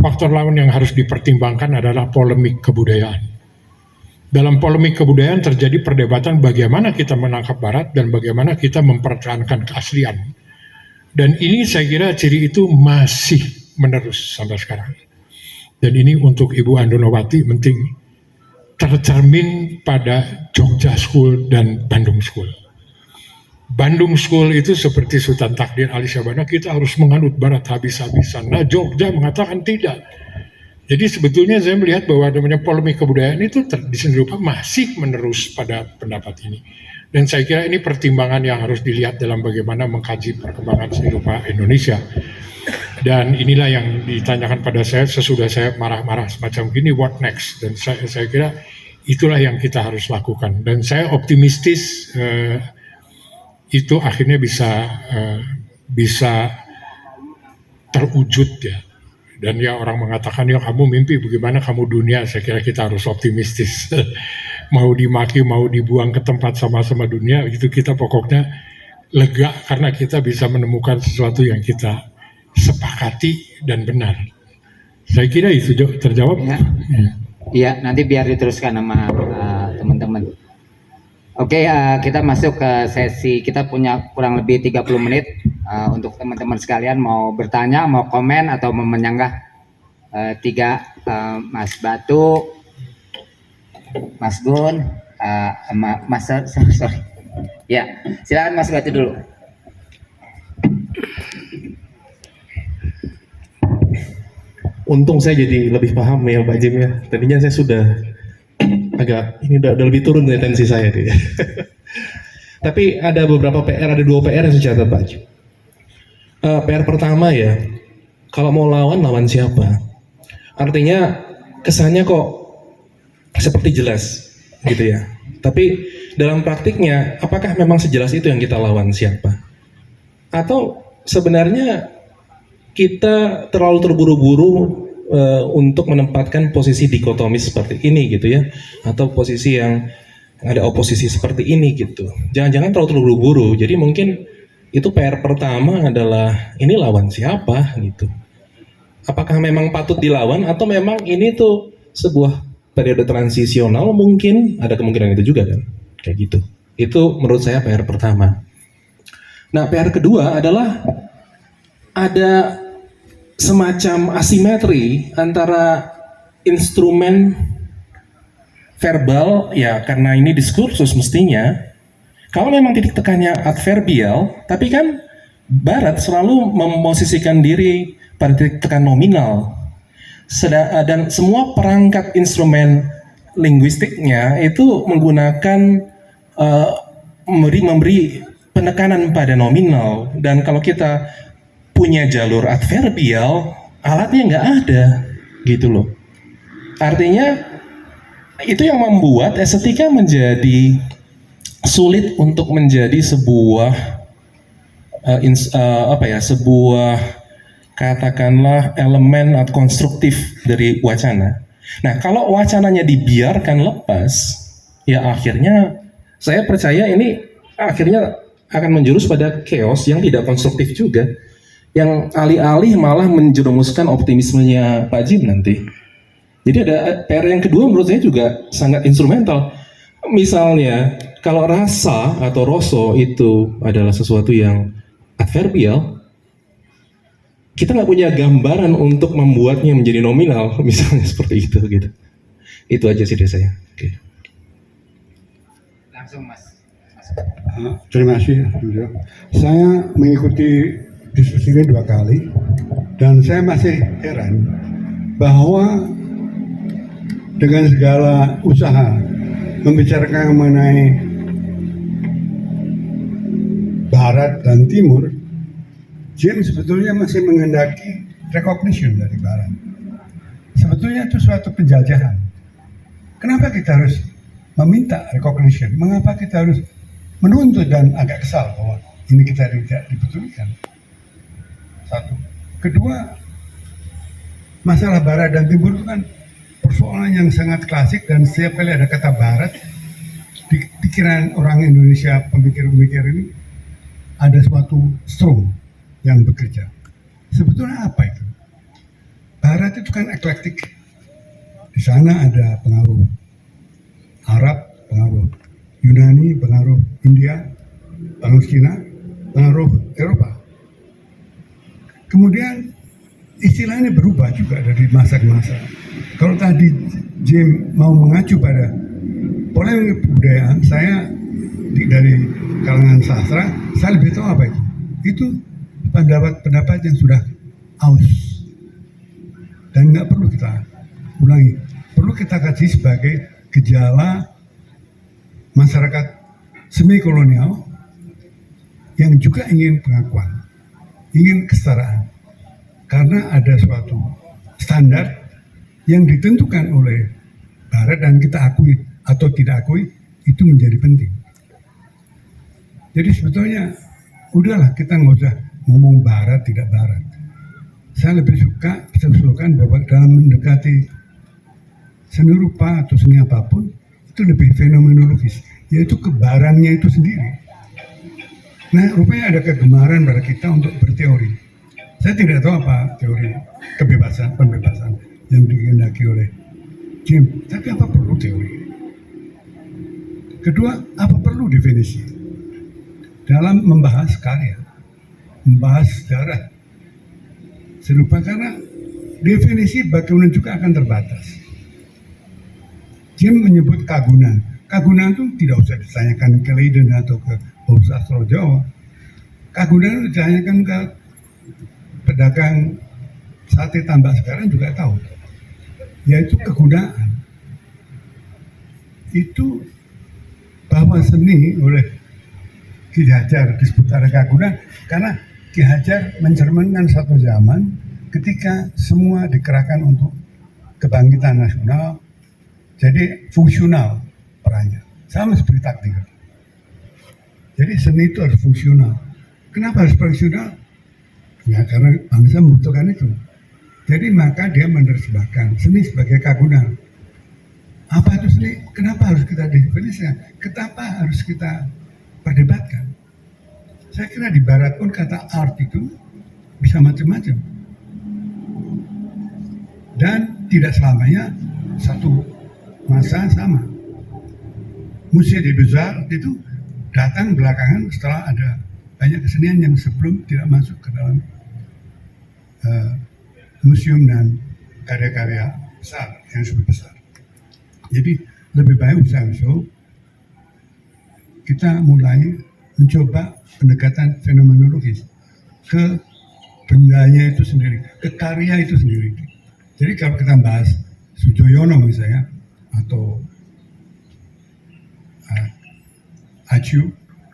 faktor lawan yang harus dipertimbangkan adalah polemik kebudayaan. Dalam polemik kebudayaan terjadi perdebatan bagaimana kita menangkap Barat dan bagaimana kita mempertahankan keaslian. Dan ini saya kira ciri itu masih menerus sampai sekarang. Dan ini untuk Ibu Andonowati penting tercermin pada Jogja School dan Bandung School. Bandung School itu seperti Sultan Takdir Ali Syabana, kita harus menganut Barat habis-habisan. Nah, Jogja mengatakan tidak. Jadi sebetulnya saya melihat bahwa namanya polemik kebudayaan itu di seni rupa masih menerus pada pendapat ini. Dan saya kira ini pertimbangan yang harus dilihat dalam bagaimana mengkaji perkembangan seni rupa Indonesia. Dan inilah yang ditanyakan pada saya sesudah saya marah-marah semacam gini, what next? Dan saya kira itulah yang kita harus lakukan. Dan saya optimistis itu akhirnya bisa terwujud ya. Dan ya orang mengatakan ya kamu mimpi bagaimana kamu dunia, saya kira kita harus optimistis. Mau dimaki mau dibuang ke tempat sama-sama dunia itu kita pokoknya lega karena kita bisa menemukan sesuatu yang kita sepakati dan benar. Saya kira itu terjawab ya. Iya, nanti biar diteruskan sama teman-teman. Oke, kita masuk ke sesi, kita punya kurang lebih 30 menit untuk teman-teman sekalian mau bertanya, mau komen, atau mau menyanggah Mas Batu, Mas Gun, Mas sorry. Ya, silakan Mas Batu dulu. Untung saya jadi lebih paham ya Pak Jim ya. Tadinya saya sudah agak ini udah lebih turun dari tensi saya deh. Tapi ada beberapa PR, ada 2 PR yang saya catat Pak Jim. PR pertama ya, kalau mau lawan siapa? Artinya kesannya kok seperti jelas gitu ya. Tapi dalam praktiknya apakah memang sejelas itu yang kita lawan siapa? Atau sebenarnya kita terlalu terburu-buru untuk menempatkan posisi dikotomis seperti ini gitu ya, atau posisi yang ada oposisi seperti ini gitu. Jangan-jangan terlalu terburu-buru. Jadi mungkin itu PR pertama adalah ini lawan siapa gitu. Apakah memang patut dilawan atau memang ini tuh sebuah periode transisional, mungkin ada kemungkinan itu juga kan, kayak gitu. Itu menurut saya PR pertama. Nah, PR kedua adalah ada semacam asimetri antara instrumen verbal ya, karena ini diskursus mestinya. Kalau memang titik tekannya adverbial, tapi kan Barat selalu memposisikan diri pada titik tekan nominal. Dan semua perangkat instrumen linguistiknya itu menggunakan memberi penekanan pada nominal. Dan kalau kita punya jalur adverbial, alatnya nggak ada, gitu loh. Artinya itu yang membuat estetika menjadi sulit untuk menjadi sebuah sebuah katakanlah elemen atau konstruktif dari wacana. Nah, kalau wacananya dibiarkan lepas, ya akhirnya saya percaya ini akhirnya akan menjurus pada chaos yang tidak konstruktif juga, yang alih-alih malah menjerumuskan optimismenya Pak Jim nanti. Jadi ada PR yang kedua menurut saya juga sangat instrumental. Misalnya, kalau rasa atau roso itu adalah sesuatu yang adverbial, kita nggak punya gambaran untuk membuatnya menjadi nominal, misalnya seperti itu gitu. Itu aja sih dari saya. Oke. Langsung Mas. Terima kasih. Saya mengikuti diskusi ini 2 kali dan saya masih heran bahwa dengan segala usaha membicarakan mengenai Barat dan Timur, James sebetulnya masih menghendaki recognition dari Barat. Sebetulnya itu suatu penjajahan. Kenapa kita harus meminta recognition? Mengapa kita harus menuntut dan agak kesal bahwa ini kita tidak dipedulikan? Satu. Kedua, masalah Barat dan Timur itu kan persoalan yang sangat klasik, dan setiap kali ada kata Barat, di pikiran orang Indonesia, pemikir-pemikir ini, ada suatu strum yang bekerja. Sebetulnya apa itu? Barat itu kan eklektik. Di sana ada pengaruh Arab, pengaruh Yunani, pengaruh India, pengaruh Cina, pengaruh Eropa. Kemudian istilahnya berubah juga dari masa ke masa. Kalau tadi Jim mau mengacu pada polemik kebudayaan, saya dari kalangan sastra, saya lebih tahu apa itu. Itu pendapat-pendapat yang sudah aus dan nggak perlu kita ulangi. Perlu kita kaji sebagai gejala masyarakat semi kolonial yang juga ingin pengakuan, ingin kesetaraan, karena ada suatu standar yang ditentukan oleh Barat dan kita akui atau tidak akui, itu menjadi penting. Jadi sebetulnya udahlah, kita nggak usah ngomong Barat tidak Barat. Saya lebih suka usulkan bahwa dalam mendekati seni rupa atau seni apapun itu lebih fenomenologis, yaitu kebarannya itu sendiri. Nah, rupanya ada kegemaran pada kita untuk berteori. Saya tidak tahu apa teori pembebasan yang dikehendaki oleh Jim, tapi apa perlu teori? Kedua, apa perlu definisi? Dalam membahas karya, membahas sejarah, serupa, karena definisi bagaimana juga akan terbatas. Jim menyebut kagunan. Kagunan itu tidak usah ditanyakan ke Leiden atau ke sastra Jawa. Kagunan itu ditanyakan ke pedagang sate tambak sekarang juga tahu, yaitu kegunaan. Itu bahwa seni oleh Ki Hajar disebut ada kagunan karena Ki Hajar mencerminkan satu zaman ketika semua dikerahkan untuk kebangkitan nasional, jadi fungsional perannya, sama seperti takdir. Jadi seni itu harus fungsional. Kenapa harus fungsional? Ya karena bangsa membutuhkan itu. Jadi maka dia menerjemahkan seni sebagai kagunan. Apa itu seni? Kenapa harus kita definisikan? Kenapa harus kita perdebatkan? Saya kira di Barat pun kata art itu bisa macam-macam. Dan tidak selamanya satu masa sama. Musée des Beaux-Arts itu datang belakangan setelah ada banyak kesenian yang sebelum tidak masuk ke dalam museum dan karya-karya besar yang disebut besar. Jadi lebih baik usaha-usaha kita mulai mencoba pendekatan fenomenologis ke bendanya itu sendiri, ke karya itu sendiri. Jadi kalau kita bahas Sujoyono misalnya atau Acu,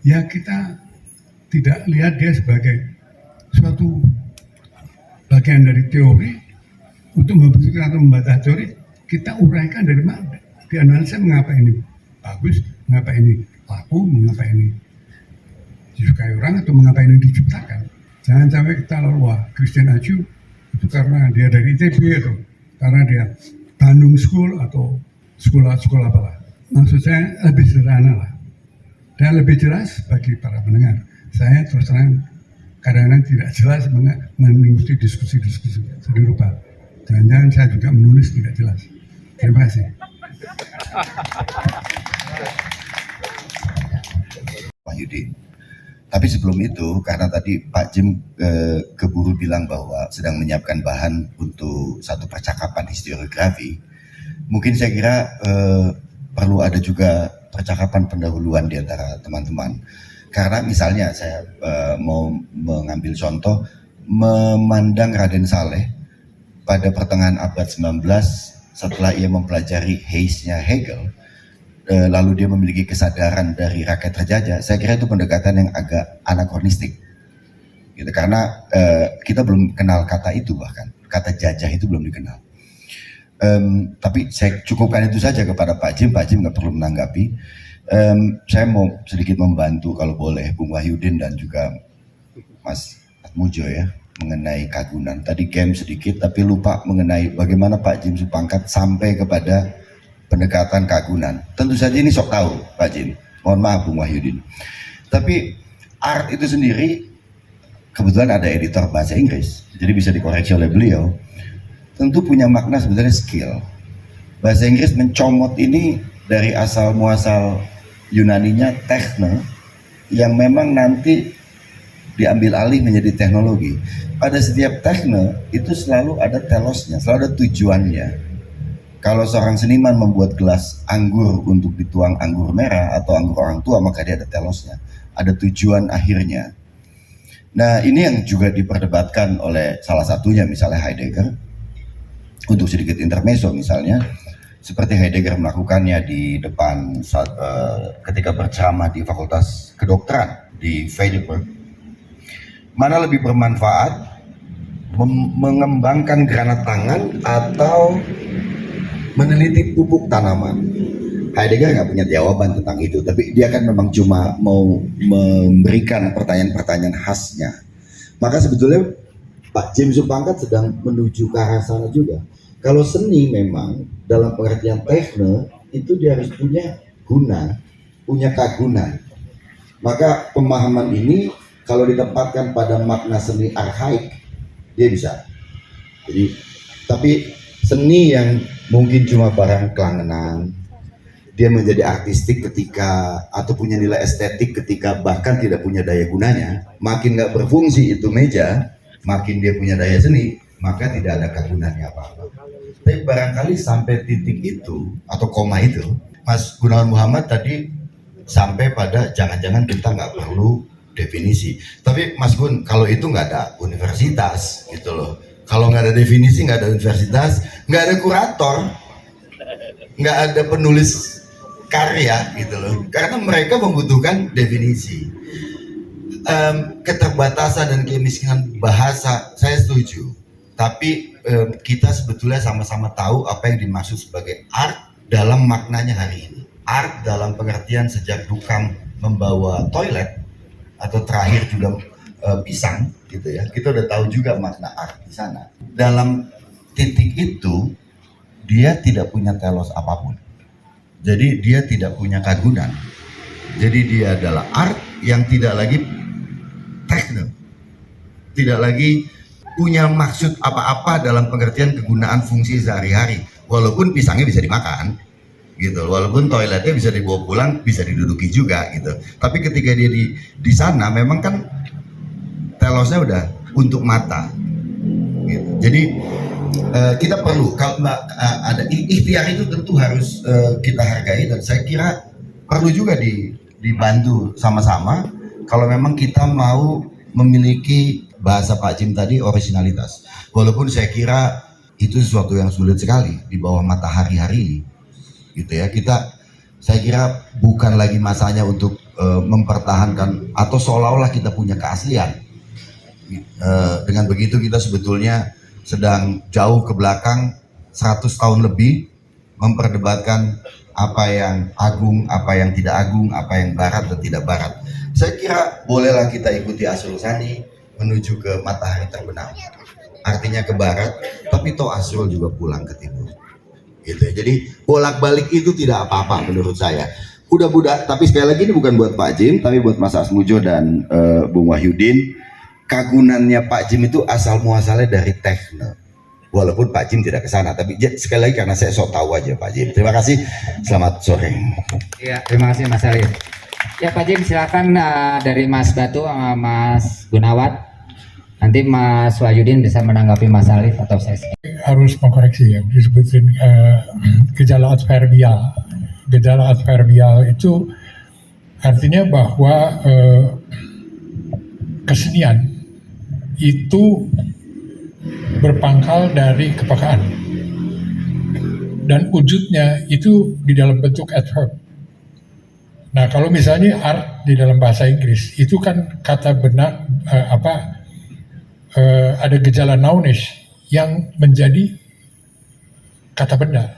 ya kita tidak lihat dia sebagai suatu bagian dari teori untuk membuktikan atau membantah teori. Kita uraikan dari mana, dianalisa mengapa ini bagus, mengapa ini laku, mengapa ini disukai orang, atau mengapa ini diciptakan. Jangan sampai kita lalu, wah Christian Acu itu karena dia dari ITB atau karena dia Bandung School atau sekolah apalah. Maksud saya lebih sederhana lah dan lebih jelas bagi para pendengar. Saya terus terang kadang-kadang tidak jelas mengikuti diskusi-diskusi sedih rupa. Jangan-jangan saya juga menulis tidak jelas. Terima kasih. Wahyudin. Tapi sebelum itu, karena tadi Pak Jim keburu bilang bahwa sedang menyiapkan bahan untuk satu percakapan historiografi, mungkin saya kira perlu ada juga percakapan pendahuluan di antara teman-teman. Karena misalnya saya mau mengambil contoh, memandang Raden Saleh pada pertengahan abad 19 setelah ia mempelajari Heyse-nya Hegel, lalu dia memiliki kesadaran dari rakyat terjajah. Saya kira itu pendekatan yang agak anakronistik, gitu. Karena kita belum kenal kata itu, bahkan kata jajah itu belum dikenal. Tapi saya cukupkan itu saja kepada Pak Jim. Pak Jim nggak perlu menanggapi. Saya mau sedikit membantu kalau boleh, Bung Wahyudin dan juga Mas Atmujo ya, mengenai kagunan. Tadi game sedikit tapi lupa mengenai bagaimana Pak Jim Supangkat sampai kepada pendekatan kagunan. Tentu saja ini sok tahu Pak Jim, mohon maaf Bung Wahyudin. Tapi art itu sendiri kebetulan ada editor bahasa Inggris, jadi bisa dikoreksi oleh beliau. tentu punya makna sebenarnya skill. Bahasa Inggris mencomot ini dari asal muasal Yunaninya techne, yang memang nanti diambil alih menjadi teknologi. Pada setiap techne itu selalu ada telosnya, selalu ada tujuannya. Kalau seorang seniman membuat gelas anggur untuk dituang anggur merah atau anggur orang tua, maka dia ada telosnya, ada tujuan akhirnya. Nah, ini yang juga diperdebatkan oleh salah satunya misalnya Heidegger. Untuk sedikit intermezzo misalnya, seperti Heidegger melakukannya di depan saat, ketika berceramah di Fakultas Kedokteran di Heidelberg. Mana lebih bermanfaat, mengembangkan granat tangan atau meneliti pupuk tanaman? Heidegger nggak punya jawaban tentang itu, tapi dia kan memang cuma mau memberikan pertanyaan-pertanyaan khasnya. Maka sebetulnya Pak James Supangkat sedang menuju ke arah sana juga. Kalau seni memang dalam pengertian tekne itu dia harus punya guna, punya kagunan. Maka pemahaman ini kalau ditempatkan pada makna seni arkaik, dia bisa. Jadi, tapi seni yang mungkin cuma barang kelangenan, dia menjadi artistik ketika atau punya nilai estetik ketika bahkan tidak punya daya gunanya, makin nggak berfungsi itu meja, makin dia punya daya seni, maka tidak ada kagunannya apa-apa. Tapi barangkali sampai titik itu atau koma itu, Mas Gunawan Muhammad tadi sampai pada jangan-jangan kita nggak perlu definisi. Tapi Mas Gun, kalau itu nggak ada universitas gitu loh. Kalau nggak ada definisi, nggak ada universitas, nggak ada kurator, nggak ada penulis karya gitu loh. Karena mereka membutuhkan definisi. Keterbatasan dan kemiskinan bahasa, saya setuju. Tapi kita sebetulnya sama-sama tahu apa yang dimaksud sebagai art dalam maknanya hari ini. Art dalam pengertian sejak Dukam membawa toilet atau terakhir juga pisang gitu ya. Kita udah tahu juga makna art di sana. Dalam titik itu dia tidak punya telos apapun. Jadi dia tidak punya kagunan. Jadi dia adalah art yang tidak lagi teknik, tidak lagi punya maksud apa-apa dalam pengertian kegunaan fungsi sehari-hari. Walaupun pisangnya bisa dimakan, gitu. Walaupun toiletnya bisa dibawa pulang, bisa diduduki juga, gitu. Tapi ketika dia di sana, memang kan telosnya udah untuk mata, gitu. Jadi kita perlu kalau ada ikhtiar itu tentu harus kita hargai, dan saya kira perlu juga dibantu sama-sama kalau memang kita mau memiliki bahasa Pak Jim tadi originalitas. Walaupun saya kira itu sesuatu yang sulit sekali di bawah matahari hari ini, gitu ya. Saya kira bukan lagi masanya untuk mempertahankan atau seolah-olah kita punya keaslian. Dengan begitu kita sebetulnya sedang jauh ke belakang 100 tahun lebih memperdebatkan apa yang agung, apa yang tidak agung, apa yang barat dan tidak barat. Saya kira bolehlah kita ikuti Asrul Sani menuju ke matahari terbenam, artinya ke barat, tapi toh Asrul juga pulang ke timur, gitu ya. Jadi bolak-balik itu tidak apa-apa menurut saya. Udah, tapi sekali lagi ini bukan buat Pak Jim, tapi buat Mas Asmujo dan Bung Wahyudin. Kagunannya Pak Jim itu asal muasalnya dari tekne. Walaupun Pak Jim tidak ke sana, tapi sekali lagi karena saya sok tahu aja Pak Jim. Terima kasih, selamat sore. Ya, terima kasih Mas Arif. Ya Pak Jim, silakan dari Mas Batu sama Mas Gunawan. Nanti Mas Wahyudin bisa menanggapi Mas Arif atau saya. Harus mengkoreksi ya, disebutin gejala adverbial. Gejala adverbial itu artinya bahwa kesenian itu berpangkal dari kepekaan dan wujudnya itu di dalam bentuk adverb. Nah, kalau misalnya art di dalam bahasa Inggris itu kan kata benak ada gejala nounish yang menjadi kata benda.